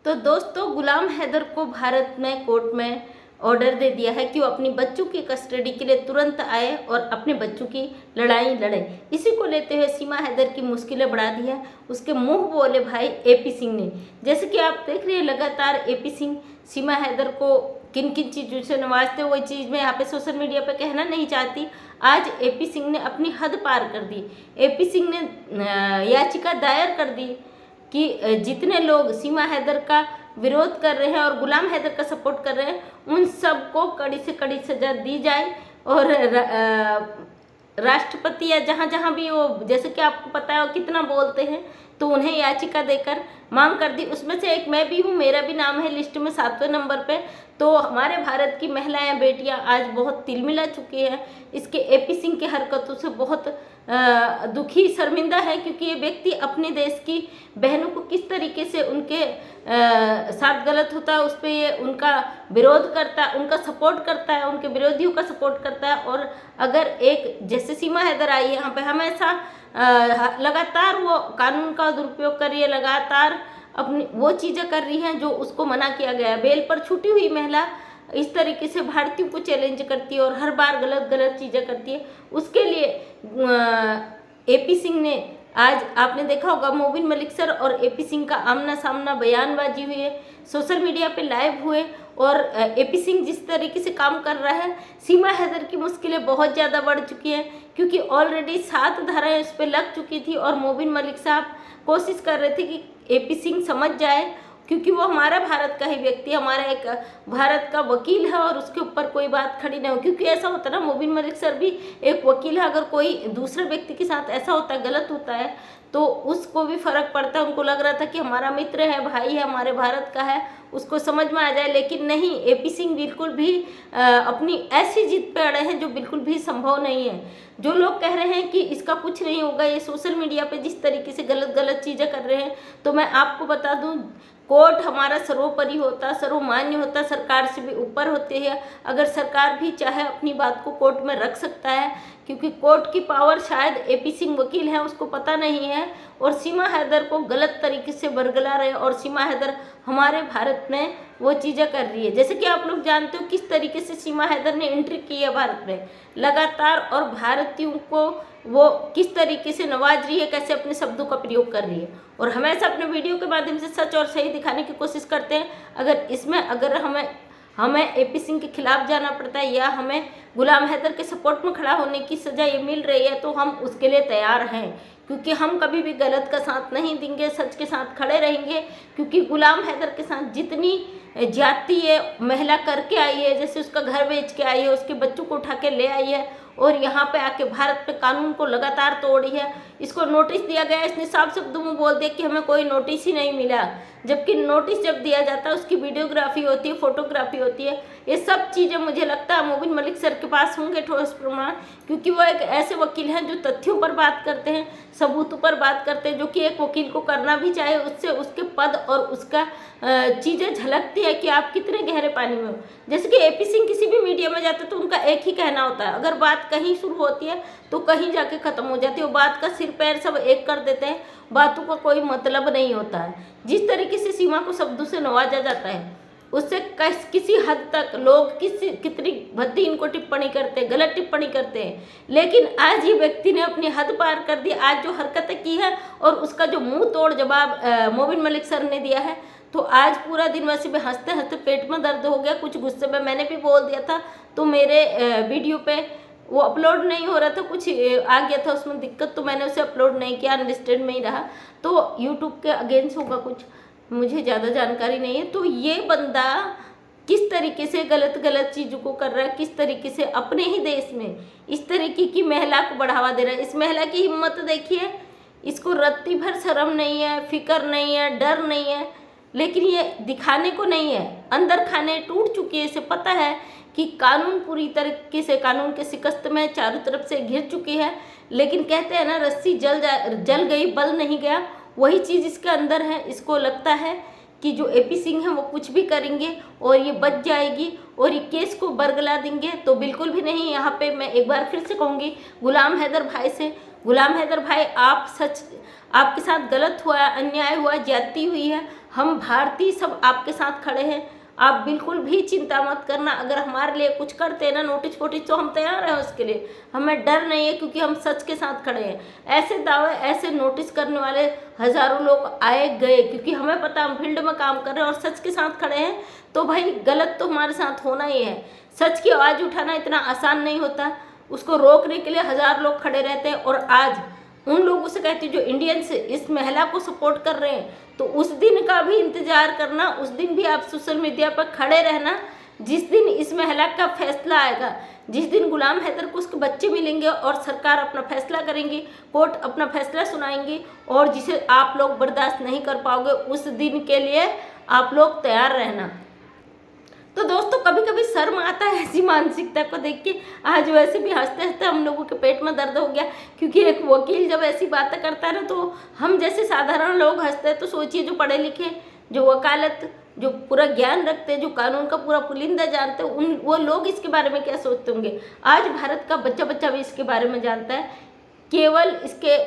तो दोस्तों, गुलाम हैदर को भारत में कोर्ट में ऑर्डर दे दिया है कि वो अपनी बच्चों की कस्टडी के लिए तुरंत आए और अपने बच्चों की लड़ाई लड़े। इसी को लेते हुए सीमा हैदर की मुश्किलें बढ़ा दी है उसके मुंह बोले भाई एपी सिंह ने। जैसे कि आप देख रहे हैं लगातार एपी सिंह सीमा हैदर को किन किन चीज़ों से नवाजते, वही चीज़ मैं यहाँ पे सोशल मीडिया पे कहना नहीं चाहती। आज एपी सिंह ने अपनी हद पार कर दी। एपी सिंह ने याचिका दायर कर दी कि जितने लोग सीमा हैदर का विरोध कर रहे हैं और गुलाम हैदर का सपोर्ट कर रहे हैं, उन सबको कड़ी से कड़ी सजा दी जाए। और राष्ट्रपति या जहाँ जहाँ भी वो, जैसे कि आपको पता है वो कितना बोलते हैं, तो उन्हें याचिका देकर मांग कर दी। उसमें से एक मैं भी हूँ, मेरा भी नाम है लिस्ट में 7वें नंबर पे। तो हमारे भारत की महिलाएं बेटियां आज बहुत तिलमिला चुकी हैं। इसके एपी सिंह की हरकतों से बहुत दुखी शर्मिंदा है, क्योंकि ये व्यक्ति अपने देश की बहनों को किस तरीके से उनके साथ गलत होता है उस पर ये उनका विरोध करता है, उनका सपोर्ट करता है, उनके विरोधियों का सपोर्ट करता है। और अगर एक जैसे सीमा हैदर आई है यहाँ पे, हमेशा लगातार वो कानून का दुरुपयोग कर रही है, लगातार अपनी वो चीज़ें कर रही हैं जो उसको मना किया गया है। बेल पर छूटी हुई महिला इस तरीके से भारतीयों को चैलेंज करती है और हर बार गलत गलत चीज़ें करती है। उसके लिए एपी सिंह ने, आज आपने देखा होगा मोबिन मलिक सर और एपी सिंह का आमना सामना बयानबाजी हुई है, सोशल मीडिया पे लाइव हुए। और एपी सिंह जिस तरीके से काम कर रहा है, सीमा हैदर की मुश्किलें बहुत ज़्यादा बढ़ चुकी हैं, क्योंकि ऑलरेडी 7 धाराएं उस पर लग चुकी थी। और मोबिन मलिक साहब कोशिश कर रहे थे कि एपी सिंह समझ जाए, क्योंकि वो हमारा भारत का ही व्यक्ति, हमारा एक भारत का वकील है और उसके ऊपर कोई बात खड़ी ना हो। क्योंकि ऐसा होता है ना, मोबिन मलिक सर भी एक वकील है, अगर कोई दूसरे व्यक्ति के साथ ऐसा होता है, गलत होता है, तो उसको भी फर्क पड़ता है। उनको लग रहा था कि हमारा मित्र है, भाई है, हमारे भारत का है, उसको समझ में आ जाए। लेकिन नहीं, एपी सिंह बिल्कुल भी अपनी ऐसी जिद पे अड़े हैं जो बिल्कुल भी संभव नहीं है। जो लोग कह रहे हैं कि इसका कुछ नहीं होगा, ये सोशल मीडिया पे जिस तरीके से गलत गलत चीज़ें कर रहे हैं, तो मैं आपको बता दूं, कोर्ट हमारा सर्वोपरि होता, सर्वमान्य होता, सरकार से भी ऊपर होते हैं। अगर सरकार भी चाहे अपनी बात को कोर्ट में रख सकता है, क्योंकि कोर्ट की पावर शायद एपी सिंह वकील है, उसको पता नहीं है। और सीमा हैदर को गलत तरीके से बरगला रहे, और सीमा हैदर हमारे भारत में वो चीज़ें कर रही है। जैसे कि आप लोग जानते हो किस तरीके से सीमा हैदर ने एंट्री की है भारत में लगातार, और भारतीयों को वो किस तरीके से नवाज रही है, कैसे अपने शब्दों का प्रयोग कर रही है। और हमेशा अपने वीडियो के माध्यम से सच और सही दिखाने की कोशिश करते हैं। अगर हमें एपी सिंह के खिलाफ जाना पड़ता है या हमें गुलाम हैदर के सपोर्ट में खड़ा होने की सजा ये मिल रही है, तो हम उसके लिए तैयार हैं, क्योंकि हम कभी भी गलत का साथ नहीं देंगे, सच के साथ खड़े रहेंगे। क्योंकि गुलाम हैदर के साथ जितनी जाती है महिला करके आई है, जैसे उसका घर बेच के आई है, उसके बच्चों को उठा के ले आई है और यहाँ पे आके भारत पे कानून को लगातार तोड़ी है। इसको नोटिस दिया गया, इसने साफ शब्दों में बोल दिया कि हमें कोई नोटिस ही नहीं मिला, जबकि नोटिस जब दिया जाता है उसकी वीडियोग्राफी होती है, फोटोग्राफी होती है। ये सब चीज़ें मुझे लगता है मोबिन मलिक सर के पास होंगे ठोस प्रमाण, क्योंकि वो एक ऐसे वकील हैं जो तथ्यों पर बात करते हैं, सबूतों पर बात करते हैं, जो कि एक वकील को करना भी चाहिए। उससे उसके पद और उसका चीज़ें झलकती है कि आप कितने गहरे पानी में हो। जैसे कि एपी सिंह किसी भी मीडिया में जाते तो उनका एक ही कहना होता है, अगर बात कहीं शुरू होती है तो कहीं जाके ख़त्म हो जाती है। वो बात का सिर पैर सब एक कर देते हैं, बातों का कोई मतलब नहीं होता है। जिस तरीके से सीमा को शब्दों से नवाजा जाता है, उससे किसी हद तक लोग कितनी भद्दी इनको टिप्पणी करते हैं, गलत टिप्पणी करते हैं। लेकिन आज ये व्यक्ति ने अपनी हद पार कर दी। आज जो हरकतें की है और उसका जो मुंह तोड़ जवाब मोबिन मलिक सर ने दिया है, तो आज पूरा दिन वैसे भी हंसते हंसते पेट में दर्द हो गया। कुछ गुस्से में मैंने भी बोल दिया था, तो मेरे वीडियो पे वो अपलोड नहीं हो रहा था, कुछ आ गया था उसमें दिक्कत, तो मैंने उसे अपलोड नहीं किया, अनलिस्टेड में ही रहा। तो यूट्यूब के अगेंस्ट होगा कुछ, मुझे ज़्यादा जानकारी नहीं है। तो ये बंदा किस तरीके से गलत गलत चीज़ों को कर रहा है, किस तरीके से अपने ही देश में इस तरीके की महिला को बढ़ावा दे रहा है। इस महिला की हिम्मत देखिए, इसको रत्ती भर शर्म नहीं है, फिक्र नहीं है, डर नहीं है, लेकिन ये दिखाने को नहीं है। अंदर खाने टूट चुकी है, इसे पता है कि कानून पूरी तरीके से कानून के शिकस्त में चारों तरफ से घिर चुकी है। लेकिन कहते हैं ना, रस्सी जल गई बल नहीं गया, वही चीज़ इसके अंदर है। इसको लगता है कि जो एपी सिंह है वो कुछ भी करेंगे और ये बच जाएगी और ये केस को बरगला देंगे, तो बिल्कुल भी नहीं। यहाँ पे मैं एक बार फिर से कहूँगी गुलाम हैदर भाई से, गुलाम हैदर भाई, आपके साथ गलत हुआ है, अन्याय हुआ है, ज्यादती हुई है, हम भारतीय सब आपके साथ खड़े हैं। आप बिल्कुल भी चिंता मत करना। अगर हमारे लिए कुछ करते हैं ना नोटिस फोटिस, तो हम तैयार हैं उसके लिए, हमें डर नहीं है, क्योंकि हम सच के साथ खड़े हैं। ऐसे दावे, ऐसे नोटिस करने वाले हज़ारों लोग आए गए, क्योंकि हमें पता हम फील्ड में काम कर रहे हैं और सच के साथ खड़े हैं। तो भाई गलत तो हमारे साथ होना ही है। सच की आवाज़ उठाना इतना आसान नहीं होता, उसको रोकने के लिए हज़ार लोग खड़े रहते हैं। और आज उन लोगों से कहती हूँ जो इंडियंस इस महिला को सपोर्ट कर रहे हैं, तो उस दिन का भी इंतजार करना, उस दिन भी आप सोशल मीडिया पर खड़े रहना जिस दिन इस महिला का फैसला आएगा, जिस दिन गुलाम हैदर को उसके बच्चे मिलेंगे और सरकार अपना फैसला करेंगी, कोर्ट अपना फैसला सुनाएंगी, और जिसे आप लोग बर्दाश्त नहीं कर पाओगे, उस दिन के लिए आप लोग तैयार रहना। तो दोस्तों कभी कभी शर्म आता है ऐसी मानसिकता को देख के। आज वैसे भी हंसते हंसते हम लोगों के पेट में दर्द हो गया, क्योंकि एक वकील जब ऐसी बातें करता है ना, तो हम जैसे साधारण लोग हंसते हैं। तो सोचिए जो पढ़े लिखे, जो वकालत, जो पूरा ज्ञान रखते हैं, जो कानून का पूरा पुलिंदा जानते हैं, उन वो लोग इसके बारे में क्या सोचते होंगे। आज भारत का बच्चा बच्चा भी इसके बारे में जानता है, केवल इसके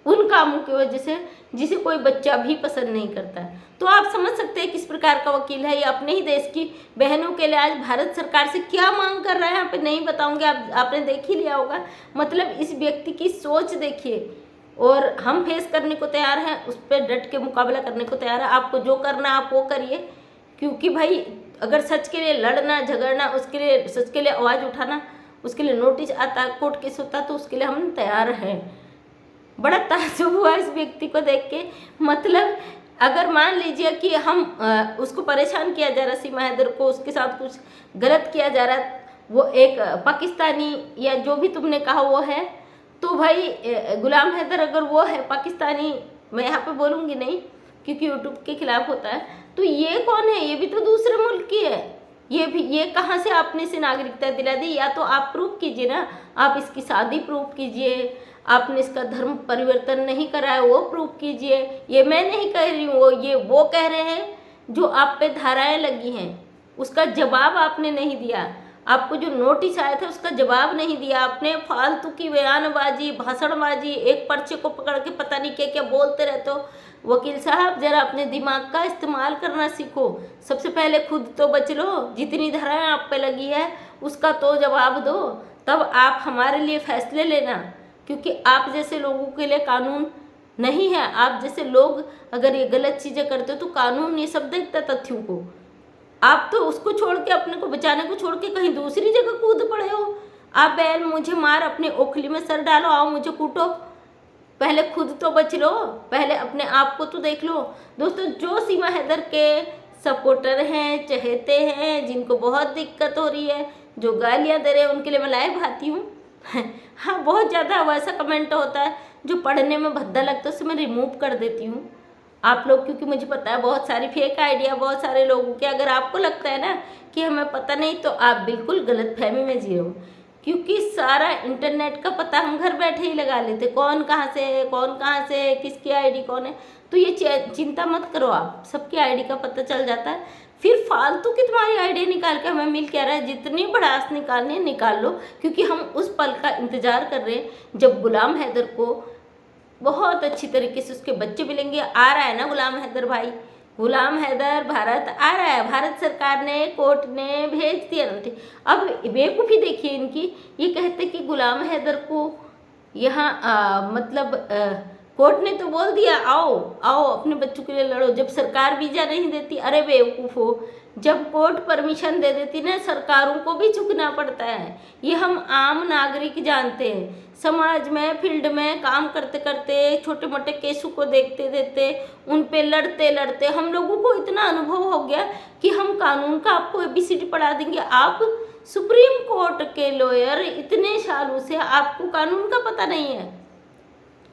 उन कामों की वजह से जिसे कोई बच्चा भी पसंद नहीं करता। तो आप समझ सकते हैं किस प्रकार का वकील है ये। अपने ही देश की बहनों के लिए आज भारत सरकार से क्या मांग कर रहा है, यहाँ पे नहीं बताऊंगे, आपने देख ही लिया होगा। मतलब इस व्यक्ति की सोच देखिए। और हम फेस करने को तैयार हैं, उस पर डट के मुकाबला करने को तैयार है। आपको जो करना आप वो करिए, क्योंकि भाई अगर सच के लिए लड़ना झगड़ना, उसके लिए सच के लिए आवाज़ उठाना, उसके लिए नोटिस आता, कोर्ट केस होता, तो उसके लिए हम तैयार हैं। बड़ा ताज्जुब हुआ इस व्यक्ति को देख के। मतलब अगर मान लीजिए कि हम उसको परेशान किया जा रहा, सीमा हैदर को, उसके साथ कुछ गलत किया जा रहा, वो एक पाकिस्तानी या जो भी तुमने कहा वो है, तो भाई गुलाम हैदर अगर वो है पाकिस्तानी, मैं यहाँ पे बोलूँगी नहीं क्योंकि यूट्यूब के खिलाफ होता है, तो ये कौन है? ये भी तो दूसरे मुल्क की है। ये कहाँ से आपने इसे नागरिकता दिला दी? या तो आप प्रूफ कीजिए ना, आप इसकी शादी प्रूफ कीजिए, आपने इसका धर्म परिवर्तन नहीं करा है वो प्रूफ कीजिए। ये मैं नहीं कह रही हूँ, वो कह रहे हैं जो आप पे धाराएं लगी हैं, उसका जवाब आपने नहीं दिया। आपको जो नोटिस आया था उसका जवाब नहीं दिया आपने। फालतू की बयानबाजी, भाषणबाजी, एक पर्चे को पकड़ के पता नहीं क्या क्या बोलते रहते हो। वकील साहब जरा अपने दिमाग का इस्तेमाल करना सीखो। सबसे पहले खुद तो बच लो, जितनी धाराएं आप पे लगी है उसका तो जवाब दो, तब आप हमारे लिए फैसले लेना। क्योंकि आप जैसे लोगों के लिए कानून नहीं है। आप जैसे लोग अगर ये गलत चीज़ें करते हो तो कानून ये सब देखता तथ्यों को। आप तो उसको छोड़ के, अपने को बचाने को छोड़ के कहीं दूसरी जगह कूद पड़े हो। आप बैल मुझे मार, अपने ओखली में सर डालो, आओ मुझे कूटो। पहले खुद तो बच लो, पहले अपने आप को तो देख लो। दोस्तों जो सीमा हैदर के सपोर्टर हैं, चहेते हैं, जिनको बहुत दिक्कत हो रही है, जो गालियाँ दे रहे हैं, उनके लिए मैं लाइव आती हूँ। हाँ बहुत ज़्यादा वैसा कमेंट होता है जो पढ़ने में भद्दा लगता है, उसे मैं रिमूव कर देती हूँ। आप लोग, क्योंकि मुझे पता है बहुत सारी फेक आइडिया बहुत सारे लोगों के, अगर आपको लगता है ना कि हमें पता नहीं, तो आप बिल्कुल गलतफहमी में जी हो। क्योंकि सारा इंटरनेट का पता हम घर बैठे ही लगा लेते, कौन कहाँ से है, कौन कहाँ से है, किसकी आईडी कौन है। तो ये चिंता मत करो, आप सबकी आईडी का पता चल जाता है। फिर फालतू की तुम्हारी आईडी निकाल के हमें मिल क्या रहा है? जितनी भड़ास निकालनी है निकाल लो, क्योंकि हम उस पल का इंतजार कर रहे हैं जब गुलाम हैदर को बहुत अच्छी तरीके से उसके बच्चे मिलेंगे। आ रहा है ना गुलाम हैदर भाई, गुलाम हैदर भारत आ रहा है। भारत सरकार ने, कोर्ट ने भेज दिया नोटिस। अब बेवकूफ़ी देखिए इनकी, ये कहते कि गुलाम हैदर को यहाँ मतलब कोर्ट ने तो बोल दिया आओ आओ अपने बच्चों के लिए लड़ो, जब सरकार वीज़ा नहीं देती। अरे बेवकूफ़ हो, जब कोर्ट परमिशन दे देती ना, सरकारों को भी झुकना पड़ता है। ये हम आम नागरिक जानते हैं। समाज में, फील्ड में काम करते करते, छोटे मोटे केसों को देखते देखते, उन पे लड़ते लड़ते हम लोगों को इतना अनुभव हो गया कि हम कानून का आपको ABCD पढ़ा देंगे। आप सुप्रीम कोर्ट के लॉयर, इतने सालों से आपको कानून का पता नहीं है।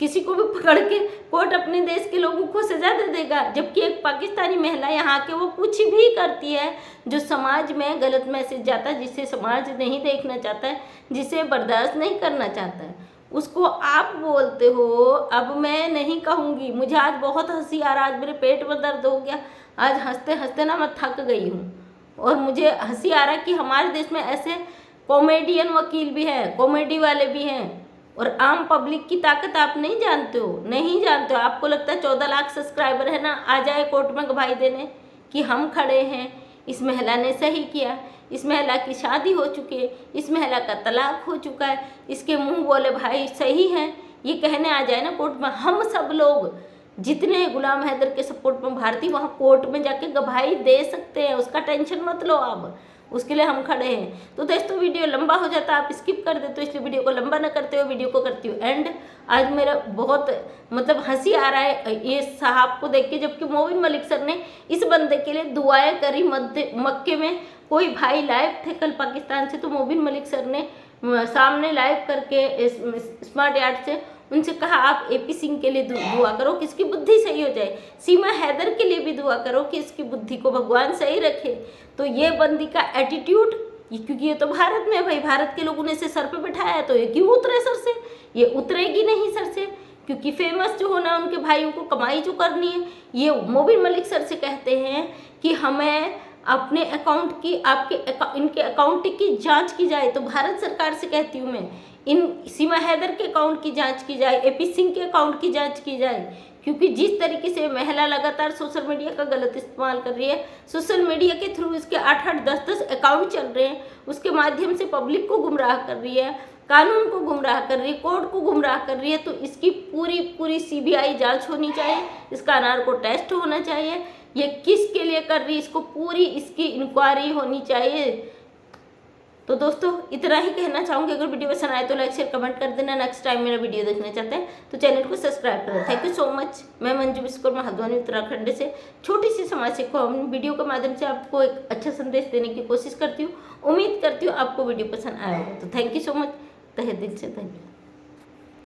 किसी को भी पकड़ के कोर्ट अपने देश के लोगों को सजा दे देगा, जबकि एक पाकिस्तानी महिला यहाँ के वो कुछ भी करती है जो समाज में गलत मैसेज जाता है, जिसे समाज नहीं देखना चाहता है, जिसे बर्दाश्त नहीं करना चाहता है, उसको आप बोलते हो। अब मैं नहीं कहूँगी, मुझे आज बहुत हंसी आ रहा, आज मेरे पेट में दर्द हो गया। आज हंसते हंसते ना मैं थक गई हूँ, और मुझे हंसी आ रहा कि हमारे देश में ऐसे कॉमेडियन वकील भी हैं, कॉमेडी वाले भी हैं, और आम पब्लिक की ताकत आप नहीं जानते हो, नहीं जानते हो। आपको लगता है 14 लाख सब्सक्राइबर है ना, आ जाए कोर्ट में गवाही देने कि हम खड़े हैं, इस महिला ने सही किया, इस महिला की शादी हो चुकी है, इस महिला का तलाक हो चुका है, इसके मुंह बोले भाई सही हैं, ये कहने आ जाए ना कोर्ट में। हम सब लोग जितने गुलाम हैदर के सपोर्ट में भारतीय वहाँ कोर्ट में जाके गवाही दे सकते हैं, उसका टेंशन मत लो आप, उसके लिए हम खड़े हैं। तो दोस्तों वीडियो लंबा हो जाता है, आप स्किप कर देते हो, इसलिए वीडियो को लंबा ना करते हो, वीडियो को करती हूँ एंड। आज मेरा बहुत मतलब हंसी आ रहा है ये साहब को देख के, जबकि मोबिन मलिक सर ने इस बंदे के लिए दुआएं करी मक्के में। कोई भाई लाइव थे कल पाकिस्तान से, तो मोबिन मलिक सर ने सामने लाइव करके स्मार्ट यार्ड से उनसे कहा आप एपी सिंह के लिए दुआ करो कि इसकी बुद्धि सही हो जाए, सीमा हैदर के लिए भी दुआ करो कि इसकी बुद्धि को भगवान सही रखे। तो ये बंदी का एटीट्यूड, क्योंकि ये तो भारत में है भाई, भारत के लोगों ने इसे सर पे बिठाया है, तो ये क्यों उतरे सर से? ये उतरेगी नहीं सर से, क्योंकि फेमस जो होना उनके भाइयों को कमाई जो करनी है। ये मोबिन मलिक सर से कहते हैं कि हमें अपने अकाउंट की इनके अकाउंट की जांच की जाए। तो भारत सरकार से कहती हूँ मैं, इन सीमा हैदर के अकाउंट की जांच की जाए, एपी सिंह के अकाउंट की जांच की जाए, क्योंकि जिस तरीके से महिला लगातार सोशल मीडिया का गलत इस्तेमाल कर रही है, सोशल मीडिया के थ्रू इसके 8-8, 10-10 अकाउंट चल रहे हैं, उसके माध्यम से पब्लिक को गुमराह कर रही है, कानून को गुमराह कर रही है, कोर्ट को गुमराह कर रही है। तो इसकी पूरी सीबीआई जांच होनी चाहिए, इसका नार्को टेस्ट होना चाहिए, ये किसके लिए कर रही है, इसको पूरी इसकी इंक्वायरी होनी चाहिए। तो दोस्तों इतना ही कहना चाहूँगी। अगर वीडियो पसंद आए तो लाइक शेयर कमेंट कर देना। नेक्स्ट टाइम मेरा वीडियो देखना चाहते हैं तो चैनल को सब्सक्राइब करें। Thank you so much. मैं मंजू विश्वकर्मा हल्द्वानी उत्तराखंड से छोटी सी समाज सेवा वीडियो के माध्यम से आपको एक अच्छा संदेश देने की कोशिश करती हूँ। उम्मीद करती हूँ आपको वीडियो पसंद आया होगा। तो थैंक यू सो मच, तहे दिल से धन्यवाद।